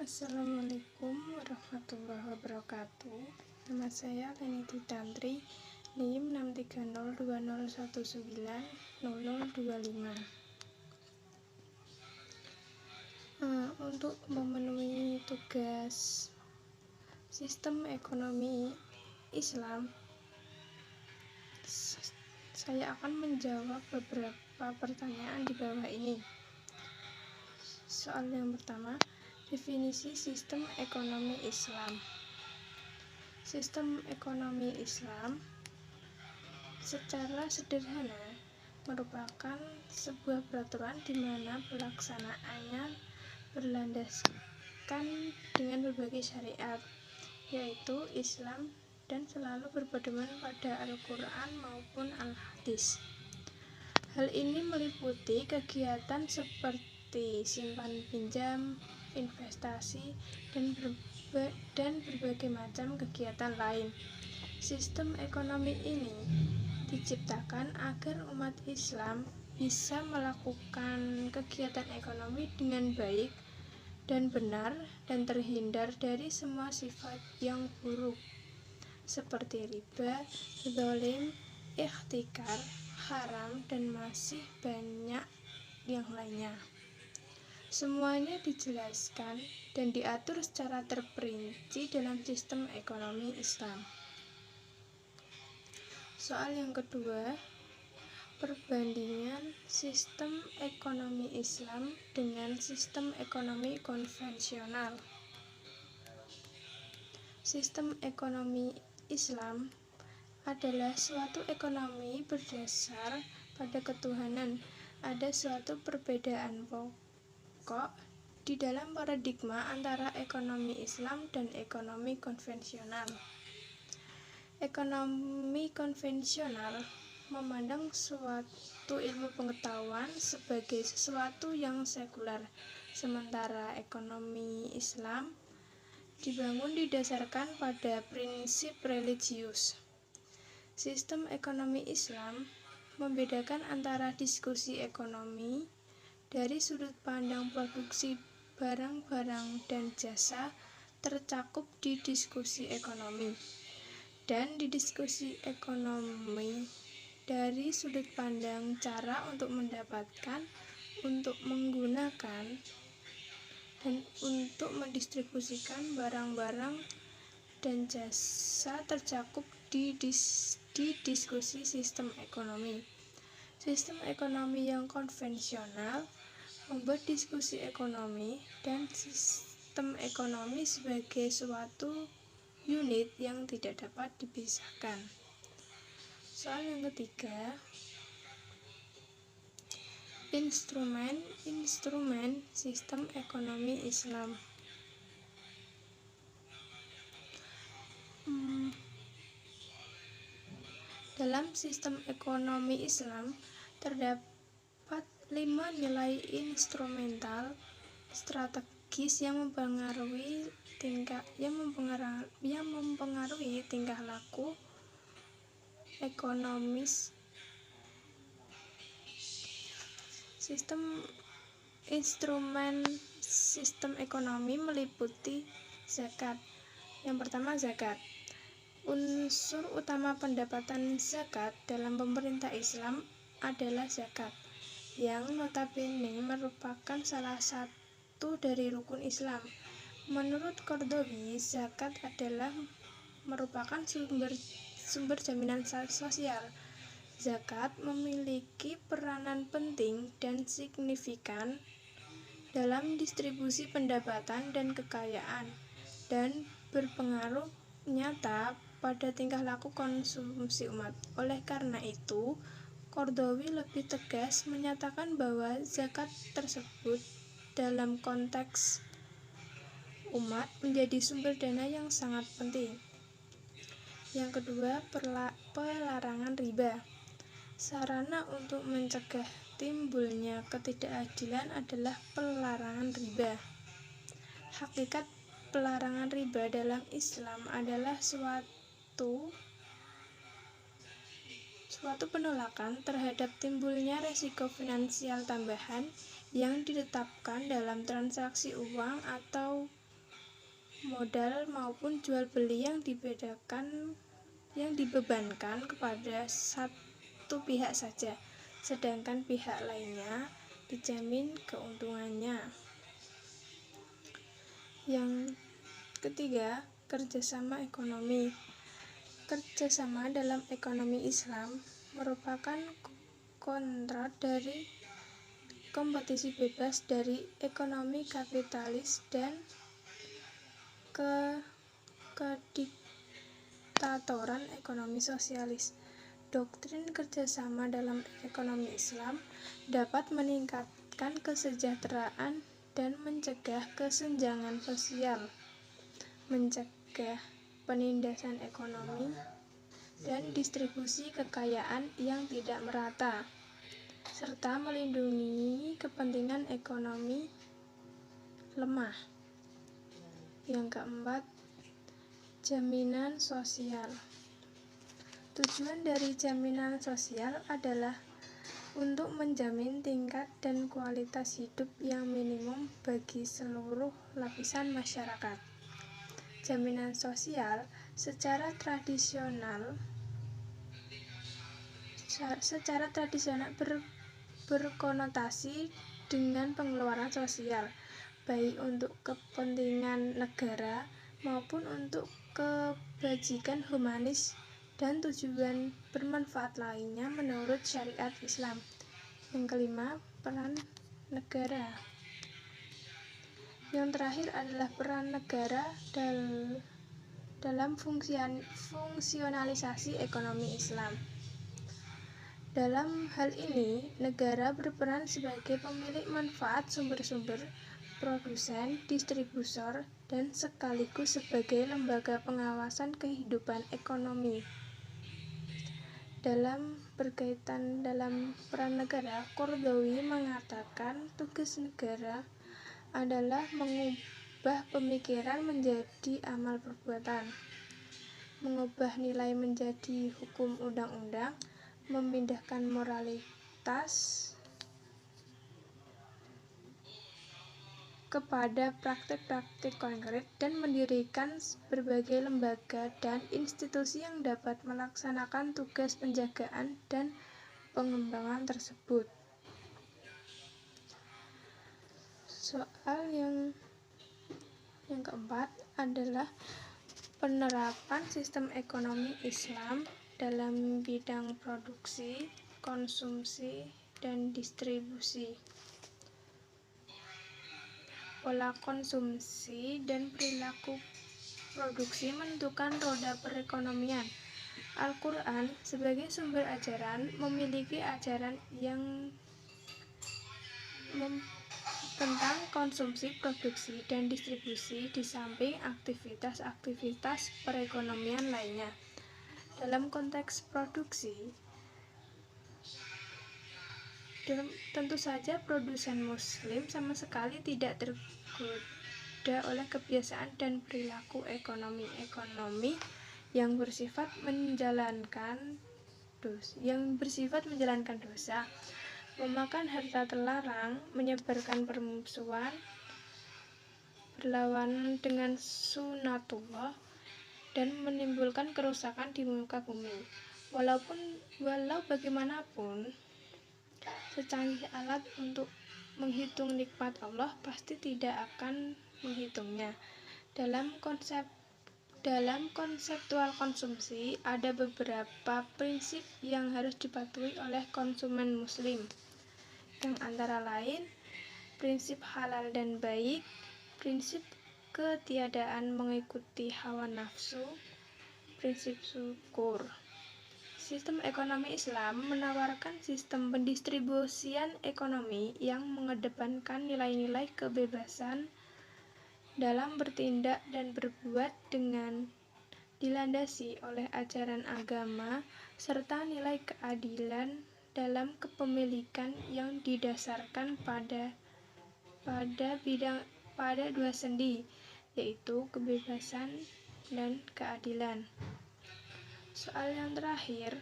Assalamualaikum warahmatullahi wabarakatuh. Nama saya Lenity Tantri, NIM 63020190025. Untuk memenuhi tugas sistem ekonomi Islam, saya akan menjawab beberapa pertanyaan di bawah ini. Soal yang pertama, definisi sistem ekonomi Islam. Sistem ekonomi Islam secara sederhana merupakan sebuah peraturan di mana pelaksanaannya berlandaskan dengan berbagai syariat, yaitu Islam, dan selalu berpedoman pada Al-Quran maupun Al-Hadis. Hal ini meliputi kegiatan seperti simpan pinjam, investasi, dan berbagai macam kegiatan lain. Sistem ekonomi ini diciptakan agar umat Islam bisa melakukan kegiatan ekonomi dengan baik dan benar dan terhindar dari semua sifat yang buruk seperti riba, zalim, ikhtikar, haram, dan masih banyak yang lainnya. Semuanya dijelaskan dan diatur secara terperinci dalam sistem ekonomi Islam. Soal yang kedua, perbandingan sistem ekonomi Islam dengan sistem ekonomi konvensional. Sistem ekonomi Islam adalah suatu ekonomi berdasar pada ketuhanan. Ada suatu perbedaan pokok di dalam paradigma antara ekonomi Islam dan ekonomi konvensional. Ekonomi konvensional memandang suatu ilmu pengetahuan sebagai sesuatu yang sekuler, sementara ekonomi Islam dibangun didasarkan pada prinsip religius. Sistem ekonomi Islam membedakan antara diskusi ekonomi dari sudut pandang produksi barang-barang dan jasa tercakup di diskusi ekonomi, dan di diskusi ekonomi dari sudut pandang cara untuk mendapatkan, untuk menggunakan, dan untuk mendistribusikan barang-barang dan jasa tercakup di diskusi sistem ekonomi. Sistem ekonomi yang konvensional membuat diskusi ekonomi dan sistem ekonomi sebagai suatu unit yang tidak dapat dipisahkan. Soal yang ketiga, instrumen sistem ekonomi Islam. Dalam sistem ekonomi Islam terdapat 5 nilai instrumental strategis yang mempengaruhi tingkah laku ekonomis. Instrumen sistem ekonomi meliputi zakat. Yang pertama, zakat. Unsur utama pendapatan zakat dalam pemerintah Islam adalah zakat, yang notabene merupakan salah satu dari rukun Islam. Menurut Qardawi, zakat adalah merupakan sumber jaminan sosial. Zakat memiliki peranan penting dan signifikan dalam distribusi pendapatan dan kekayaan, dan berpengaruh nyata pada tingkah laku konsumsi umat. Oleh karena itu, Qardawi lebih tegas menyatakan bahwa zakat tersebut dalam konteks umat menjadi sumber dana yang sangat penting. Yang kedua, pelarangan riba. Sarana untuk mencegah timbulnya ketidakadilan adalah pelarangan riba. Hakikat pelarangan riba dalam Islam adalah suatu penolakan terhadap timbulnya resiko finansial tambahan yang ditetapkan dalam transaksi uang atau modal maupun jual beli yang dibebankan kepada satu pihak saja, sedangkan pihak lainnya dijamin keuntungannya. Yang ketiga, kerjasama ekonomi. Kerjasama dalam ekonomi Islam merupakan kontrak dari kompetisi bebas dari ekonomi kapitalis dan kediktatoran ekonomi sosialis. Doktrin kerjasama dalam ekonomi Islam dapat meningkatkan kesejahteraan dan mencegah kesenjangan sosial, mencegah penindasan ekonomi, dan distribusi kekayaan yang tidak merata, serta melindungi kepentingan ekonomi lemah. Yang keempat, jaminan sosial. Tujuan dari jaminan sosial adalah untuk menjamin tingkat dan kualitas hidup yang minimum bagi seluruh lapisan masyarakat. Jaminan sosial secara tradisional berkonotasi dengan pengeluaran sosial, baik untuk kepentingan negara maupun untuk kebajikan humanis dan tujuan bermanfaat lainnya menurut syariat Islam. Yang kelima, peran negara. Yang terakhir adalah peran negara dalam fungsionalisasi ekonomi Islam. Dalam hal ini, negara berperan sebagai pemilik manfaat sumber-sumber, produsen, distributor, dan sekaligus sebagai lembaga pengawasan kehidupan ekonomi. Berkaitan dalam peran negara, Qaradawi mengatakan tugas negara adalah mengubah pemikiran menjadi amal perbuatan, mengubah nilai menjadi hukum undang-undang, memindahkan moralitas kepada praktik-praktik konkret, dan mendirikan berbagai lembaga dan institusi yang dapat melaksanakan tugas penjagaan dan pengembangan tersebut. Soal yang keempat adalah penerapan sistem ekonomi Islam dalam bidang produksi, konsumsi, dan distribusi. Pola konsumsi dan perilaku produksi menentukan roda perekonomian. Al-Quran sebagai sumber ajaran memiliki ajaran yang tentang konsumsi, produksi, dan distribusi di samping aktivitas-aktivitas perekonomian lainnya. Dalam konteks produksi, tentu saja produsen muslim sama sekali tidak tergoda oleh kebiasaan dan perilaku ekonomi yang bersifat menjalankan dosa, memakan harta terlarang, menyebarkan permusuhan, berlawanan dengan sunatullah, dan menimbulkan kerusakan di muka bumi. Walau bagaimanapun secanggih alat untuk menghitung nikmat Allah pasti tidak akan menghitungnya. Dalam konseptual konsumsi ada beberapa prinsip yang harus dipatuhi oleh konsumen muslim, yang antara lain prinsip halal dan baik, prinsip ketiadaan mengikuti hawa nafsu, prinsip syukur. Sistem ekonomi Islam menawarkan sistem pendistribusian ekonomi yang mengedepankan nilai-nilai kebebasan dalam bertindak dan berbuat dengan dilandasi oleh ajaran agama serta nilai keadilan dalam kepemilikan yang didasarkan pada dua sendi, yaitu kebebasan dan keadilan. Soal yang terakhir,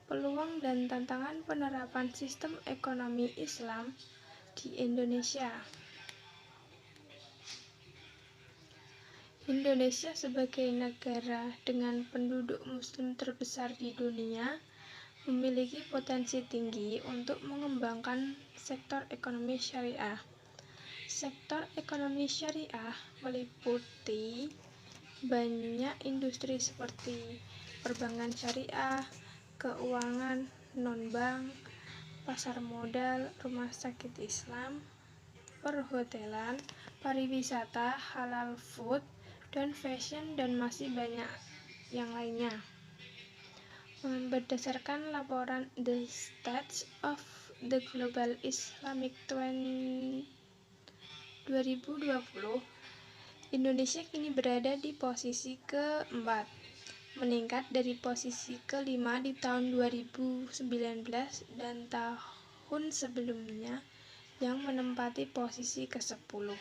peluang dan tantangan penerapan sistem ekonomi Islam di Indonesia. Indonesia sebagai negara dengan penduduk muslim terbesar di dunia memiliki potensi tinggi untuk mengembangkan sektor ekonomi syariah. Sektor ekonomi syariah meliputi banyak industri seperti perbankan syariah, keuangan non-bank, pasar modal, rumah sakit Islam, perhotelan, pariwisata, halal food, dan fashion, dan masih banyak yang lainnya. Berdasarkan laporan The State of the Global Islamic 2020, Indonesia kini berada di posisi keempat, meningkat dari posisi kelima di tahun 2019 dan tahun sebelumnya yang menempati posisi ke-10.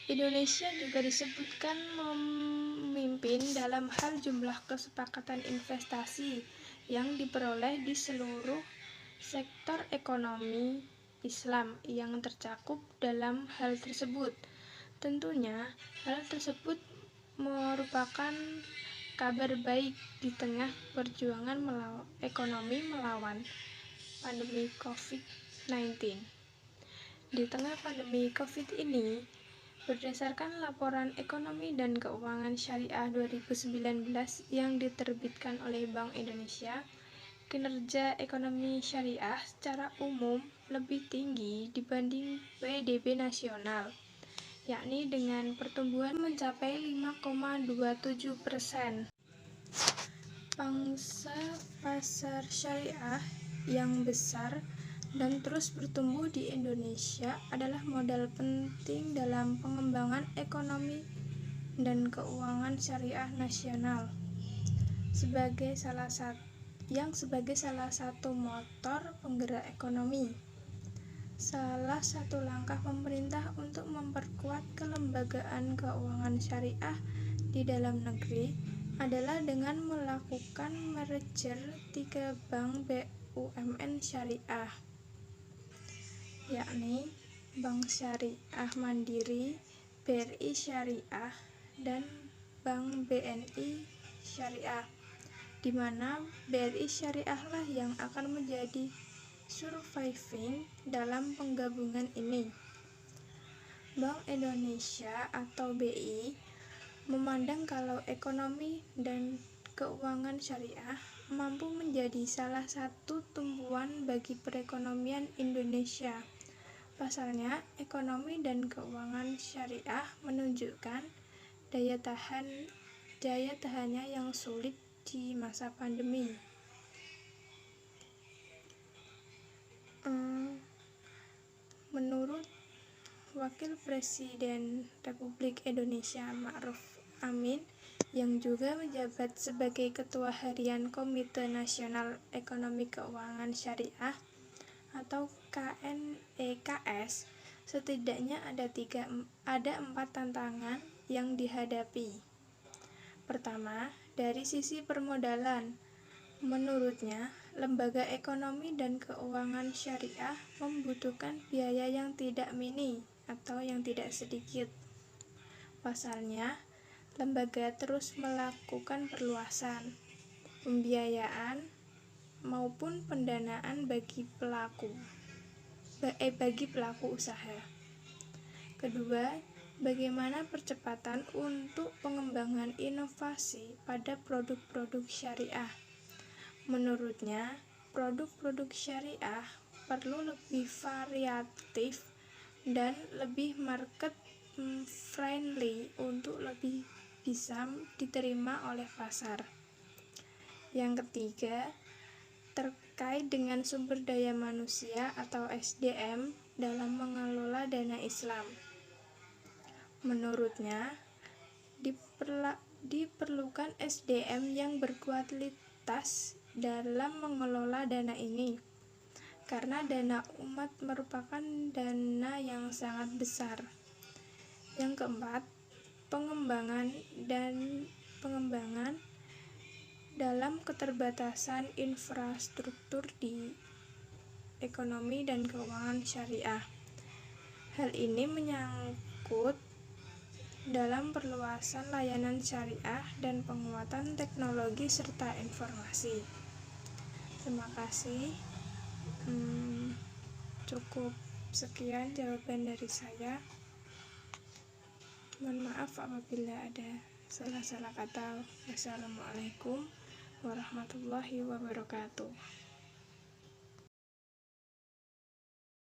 Indonesia juga disebutkan memimpin dalam hal jumlah kesepakatan investasi yang diperoleh di seluruh sektor ekonomi Islam yang tercakup dalam hal tersebut. Tentunya, hal tersebut merupakan kabar baik di tengah perjuangan ekonomi melawan pandemi COVID-19. Di tengah pandemi COVID ini, berdasarkan laporan ekonomi dan keuangan syariah 2019 yang diterbitkan oleh Bank Indonesia, kinerja ekonomi syariah secara umum lebih tinggi dibanding PDB nasional, yakni dengan pertumbuhan mencapai 5,27%. Pangsa pasar syariah yang besar dan terus bertumbuh di Indonesia adalah modal penting dalam pengembangan ekonomi dan keuangan syariah nasional sebagai salah satu motor penggerak ekonomi. Salah satu langkah pemerintah untuk memperkuat kelembagaan keuangan syariah di dalam negeri adalah dengan melakukan merger 3 bank BUMN syariah, yakni Bank Syariah Mandiri, BRI Syariah, dan Bank BNI Syariah, di mana BRI Syariah lah yang akan menjadi surviving dalam penggabungan ini. Bank Indonesia atau BI memandang kalau ekonomi dan keuangan syariah mampu menjadi salah satu tumpuan bagi perekonomian Indonesia. Pasalnya, ekonomi dan keuangan syariah menunjukkan daya tahannya yang sulit di masa pandemi. Menurut Wakil Presiden Republik Indonesia Ma'ruf Amin yang juga menjabat sebagai Ketua Harian Komite Nasional Ekonomi Keuangan Syariah atau KNEKS, setidaknya ada 4 tantangan yang dihadapi. Pertama, dari sisi permodalan. Menurutnya, lembaga ekonomi dan keuangan syariah membutuhkan biaya yang tidak minim atau yang tidak sedikit. Pasalnya, lembaga terus melakukan perluasan, pembiayaan, maupun pendanaan bagi pelaku usaha. Kedua, bagaimana percepatan untuk pengembangan inovasi pada produk-produk syariah. Menurutnya, produk-produk syariah perlu lebih variatif dan lebih market friendly untuk lebih bisa diterima oleh pasar. Yang ketiga, terkait dengan sumber daya manusia atau SDM dalam mengelola dana Islam. Menurutnya, diperlukan SDM yang berkualitas dalam mengelola dana ini, karena dana umat merupakan dana yang sangat besar. Yang keempat, pengembangan dalam keterbatasan infrastruktur di ekonomi dan keuangan syariah. Hal ini menyangkut dalam perluasan layanan syariah dan penguatan teknologi serta informasi. Terima kasih. Cukup sekian jawaban dari saya. Mohon maaf apabila ada salah-salah kata. Wassalamualaikum warahmatullahi wabarakatuh.